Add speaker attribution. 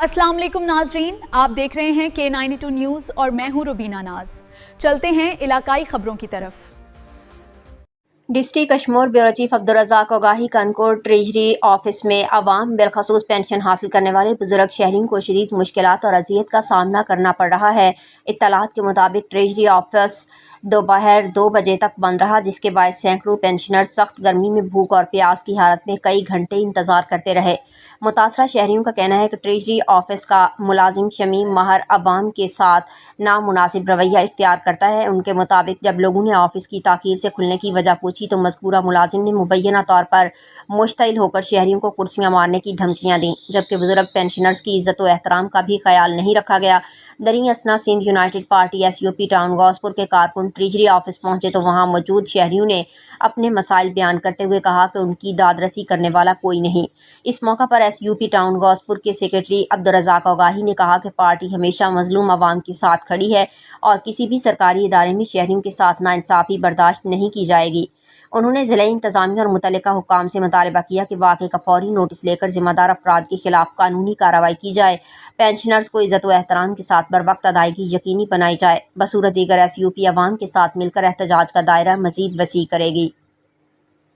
Speaker 1: अस्सलाम वालेकुम नाजरीन, आप देख रहे हैं K92 न्यूज़ और मैं हूं रुबीना नाज। चलते हैं इलाकाई खबरों की तरफ।
Speaker 2: District Kashmir bureau chief Abdul Razzaq आगाही कनकोट ट्रेजरी ऑफिस में अवाम बिलखसूस पेंशन हासिल करने वाले बुजुर्ग शहरियों को शदीद मुश्किलात और अजियत का सामना करना पड़ रहा है। इत्तलात के मुताबिक ट्रेजरी ऑफिस दोपहर 2 बजे तक बंद रहा, जिसके बाद सैकड़ों पेंशनर सख्त गर्मी में भूख और प्यास की हालत में कई घंटे इंतजार करते रहे। मुतासरा शहरियों का कहना है कि ट्रेजरी ऑफिस का मुलाजिम शमीम महर अवाम के साथ नामुनासिब रवैया इख्तियार करता है। उनके मुताबिक जब लोगों ने ऑफिस की ताख़ीर से खुलने की वजह पूछी तो मज़कूरा मुलाजिम ने मुबैना तौर पर मुश्तइल होकर शहरियों को कुर्सियाँ मारने की धमकियाँ दी, जबकि बुजुर्ग पेंशनर्स की इज़्ज़त व एहतराम का भी ख्याल नहीं रखा गया। दरी असना Sindh United Party SUP town Ghauspur के कारकुन ट्रेजरी ऑफिस पहुंचे तो वहां मौजूद शहरियों ने अपने मसाइल बयान करते हुए कहा कि उनकी दादरसी करने वाला कोई नहीं। इस मौका पर SUP टाउन गौसपुर के सेक्रेटरी अब्दुल रज़ाक आगाही ने कहा कि पार्टी हमेशा मजलूम अवाम के साथ खड़ी है और किसी भी सरकारी इदारे में शहरियों के साथ नाइंसाफ़ी बर्दाश्त नहीं की जाएगी। उन्होंने ज़िला इंतज़ामिया और मुतल्लिका हुक्काम से मुतालबा किया कि वाक़े का फौरी नोटिस लेकर ज़िम्मेदार अफराद के खिलाफ कानूनी कार्रवाई की जाए। पेंशनर्स को इज़्ज़त व एहतराम के साथ बर वक्त अदायगी यकीनी बनाई जाए। बसूरत दीगर SUP अवाम के साथ मिलकर एहतजाज का दायरा मज़ीद वसी करेगी।